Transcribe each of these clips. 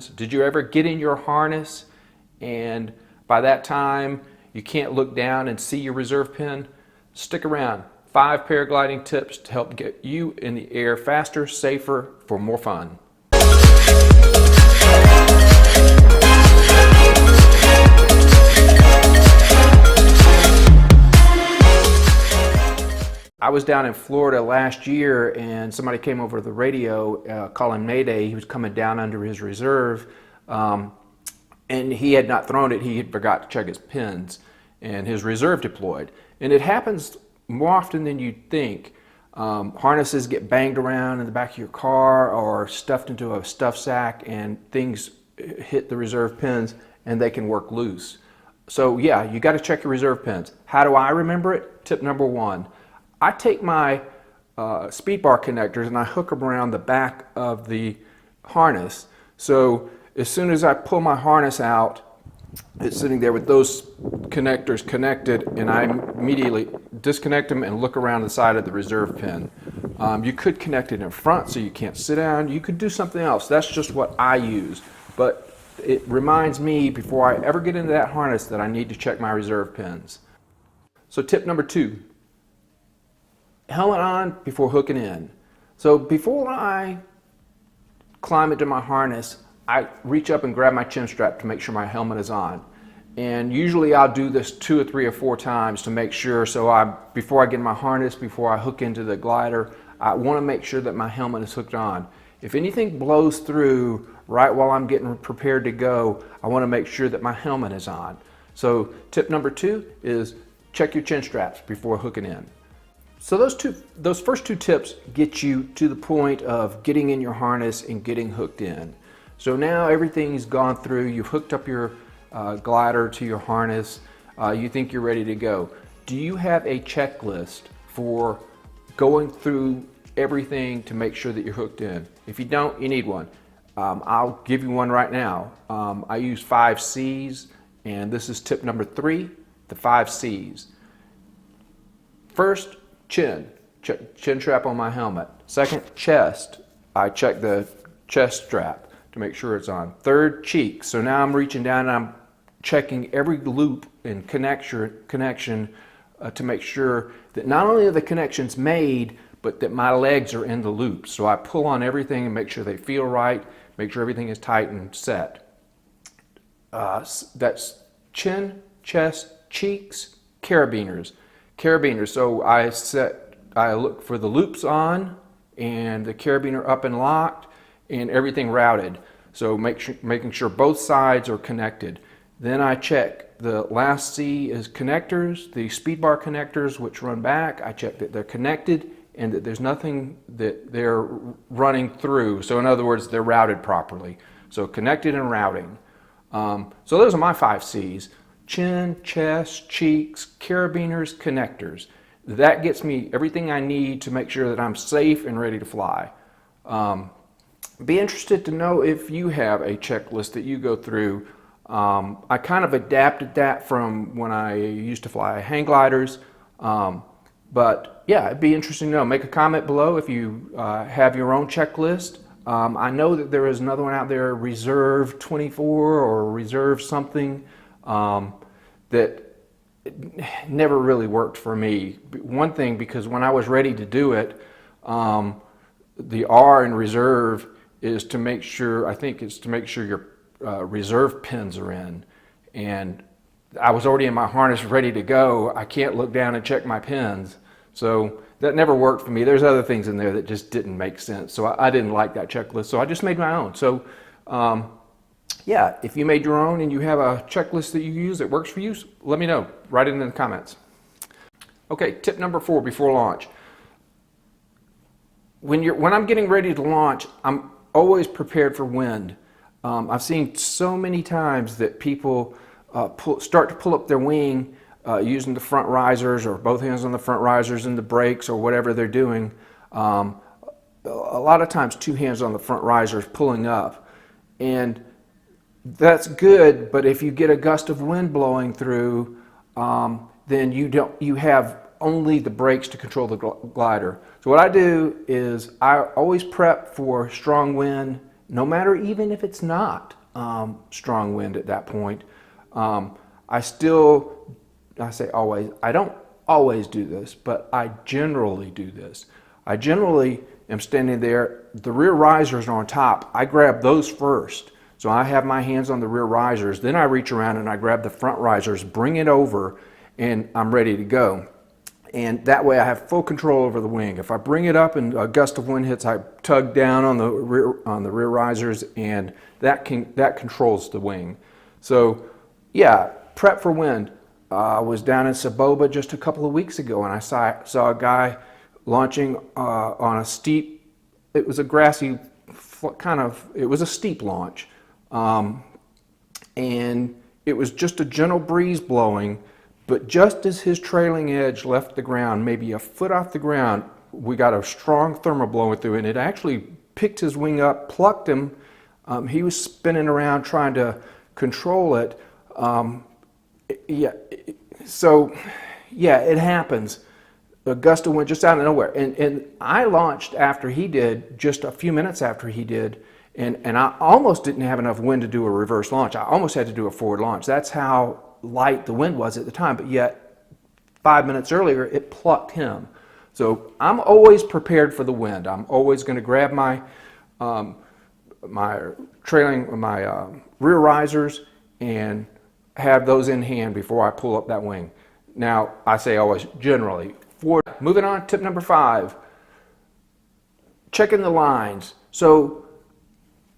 Did you ever get in your harness and by that time you can't look down and see your reserve pin? Stick around. 5 paragliding tips to help get you in the air faster, safer, for more fun. I was down in Florida last year and somebody came over to the radio calling Mayday. He was coming down under his reserve and he had not thrown it. He had forgot to check his pins and his reserve deployed. And it happens more often than you'd think. Harnesses get banged around in the back of your car or stuffed into a stuff sack and things hit the reserve pins and they can work loose. So yeah, you got to check your reserve pins. How do I remember it? Tip number 1. I take my speed bar connectors and I hook them around the back of the harness. So as soon as I pull my harness out, it's sitting there with those connectors connected, and I immediately disconnect them and look around the side of the reserve pin. You could connect it in front so you can't sit down. You could do something else. That's just what I use. But it reminds me before I ever get into that harness that I need to check my reserve pins. So tip number 2. Helmet on before hooking in. So before I climb into my harness, I reach up and grab my chin strap to make sure my helmet is on. And usually I'll do this 2 or 3 or 4 times to make sure. So before I get in my harness, before I hook into the glider, I want to make sure that my helmet is hooked on. If anything blows through right while I'm getting prepared to go, I want to make sure that my helmet is on. So tip number 2 is check your chin straps before hooking in. So those first 2 tips get you to the point of getting in your harness and getting hooked in. So now everything's gone through, you've hooked up your glider to your harness, you think you're ready to go. Do you have a checklist for going through everything to make sure that you're hooked in? If you don't, you need one. I'll give you one right now. I use 5 C's, and this is tip number 3, the 5 C's. First, chin strap on my helmet. Second, chest. I check the chest strap to make sure it's on. Third, cheek. So now I'm reaching down and I'm checking every loop and connection to make sure that not only are the connections made, but that my legs are in the loop. So I pull on everything and make sure they feel right, make sure everything is tight and set. That's chin, chest, cheeks, carabiners. So I look for the loops on and the carabiner up and locked and everything routed. So making sure both sides are connected. Then I check the last C is connectors, the speed bar connectors which run back. I check that they're connected and that there's nothing that they're running through. So in other words, they're routed properly. So connected and routing. So those are my 5 C's. Chin, chest, cheeks, carabiners, connectors. That gets me everything I need to make sure that I'm safe and ready to fly. Be interested to know if you have a checklist that you go through. I kind of adapted that from when I used to fly hang gliders. But yeah, it'd be interesting to know. Make a comment below if you have your own checklist. I know that there is another one out there, Reserve 24 or Reserve something. That never really worked for me. One thing, because when I was ready to do it, the R in reserve is to make sure, I think it's to make sure your reserve pins are in. And I was already in my harness ready to go. I can't look down and check my pins. So that never worked for me. There's other things in there that just didn't make sense. So I didn't like that checklist. So I just made my own. So yeah, if you made your own and you have a checklist that you use that works for you, let me know. Write it in the comments. Okay, tip number 4 before launch. When I'm getting ready to launch, I'm always prepared for wind. I've seen so many times that people start to pull up their wing using the front risers or both hands on the front risers and the brakes or whatever they're doing. A lot of times 2 hands on the front risers pulling up. And that's good, but if you get a gust of wind blowing through, then you have only the brakes to control the glider. So what I do is I always prep for strong wind no matter even if it's not strong wind at that point. I say always, I don't always do this, but I generally do this. I generally am standing there, the rear risers are on top. I grab those first. So I have my hands on the rear risers, then I reach around and I grab the front risers, bring it over, and I'm ready to go. And that way I have full control over the wing. If I bring it up and a gust of wind hits, I tug down on the rear risers, and that controls the wing. So yeah, prep for wind. I was down in Saboba just a couple of weeks ago, and I saw a guy launching on a steep, it was a grassy it was a steep launch. And it was just a gentle breeze blowing, but just as his trailing edge left the ground, maybe a foot off the ground, we got a strong thermal blowing through, and it actually picked his wing up, plucked him. He was spinning around trying to control it. So it happens. A gust of wind just out of nowhere. And I launched after he did, just a few minutes after he did, and I almost didn't have enough wind to do a reverse launch. I almost had to do a forward launch. That's how light the wind was at the time, but yet 5 minutes earlier it plucked him. So I'm always prepared for the wind. I'm always going to grab my rear risers and have those in hand before I pull up that wing. Now, I say always, generally. Moving on, tip number 5, checking the lines. So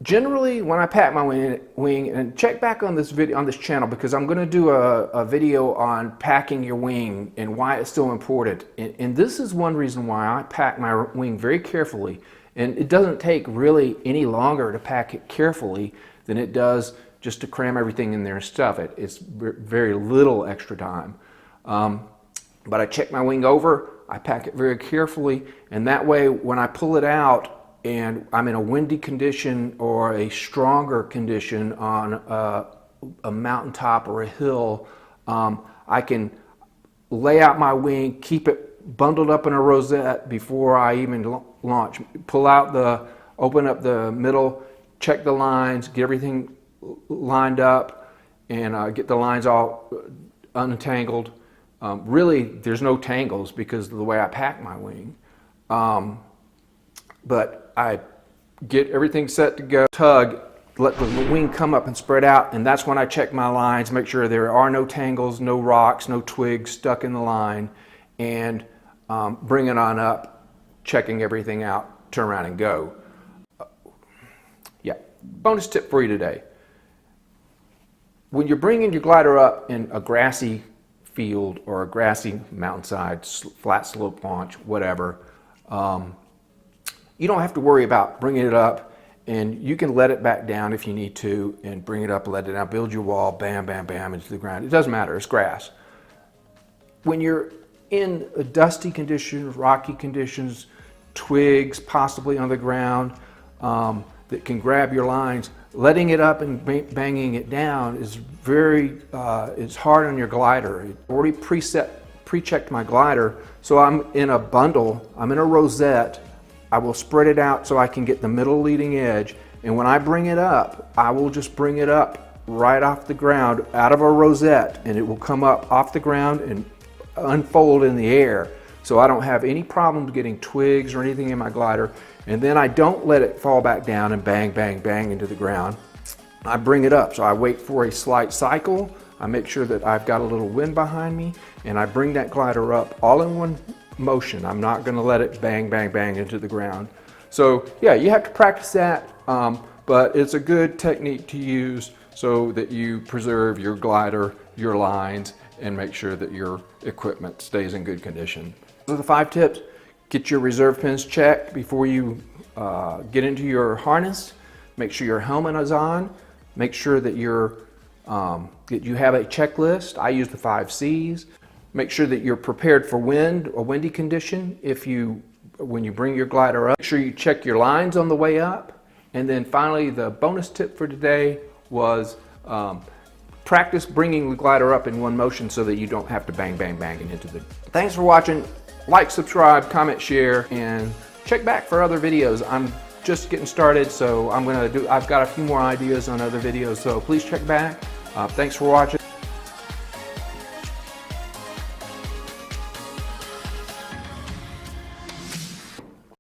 generally, when I pack my wing, and check back on this video on this channel, because I'm going to do a video on packing your wing and why it's so important. And this is one reason why I pack my wing very carefully. And it doesn't take really any longer to pack it carefully than it does just to cram everything in there and stuff it. It's very little extra time. But I check my wing over, I pack it very carefully, and that way when I pull it out and I'm in a windy condition or a stronger condition on a mountaintop or a hill, I can lay out my wing, keep it bundled up in a rosette before I even launch. Open up the middle, check the lines, get everything lined up, and get the lines all untangled. Really, there's no tangles because of the way I pack my wing. But I get everything set to go, tug, let the wing come up and spread out, and that's when I check my lines, make sure there are no tangles, no rocks, no twigs stuck in the line, and bring it on up, checking everything out, turn around and go. Bonus tip for you today. When you're bringing your glider up in a grassy field or a grassy mountainside, flat slope launch, whatever, you don't have to worry about bringing it up, and you can let it back down if you need to, and bring it up, let it down, build your wall, bam, bam, bam, into the ground. It doesn't matter, it's grass. When you're in a dusty conditions, rocky conditions, twigs possibly on the ground that can grab your lines, letting it up and banging it down is it's hard on your glider. I've already pre-checked my glider, so I'm in a bundle, I'm in a rosette. I will spread it out so I can get the middle leading edge, and when I bring it up, I will just bring it up right off the ground out of a rosette, and it will come up off the ground and unfold in the air. So I don't have any problems getting twigs or anything in my glider, and then I don't let it fall back down and bang, bang, bang into the ground. I bring it up, so I wait for a slight cycle, I make sure that I've got a little wind behind me, and I bring that glider up all in one motion. I'm not going to let it bang, bang, bang into the ground. So yeah, you have to practice that, but it's a good technique to use so that you preserve your glider, your lines, and make sure that your equipment stays in good condition. Those are the 5 tips. Get your reserve pins checked before you get into your harness. Make sure your helmet is on. Make sure that you have a checklist. I use the 5 C's. Make sure that you're prepared for wind, a windy condition. When you bring your glider up, make sure you check your lines on the way up. And then finally, the bonus tip for today was practice bringing the glider up in one motion so that you don't have to bang, bang, bang into the. Thanks for watching. Like, subscribe, comment, share, and check back for other videos. I'm just getting started, so I've got a few more ideas on other videos, so please check back. Thanks for watching.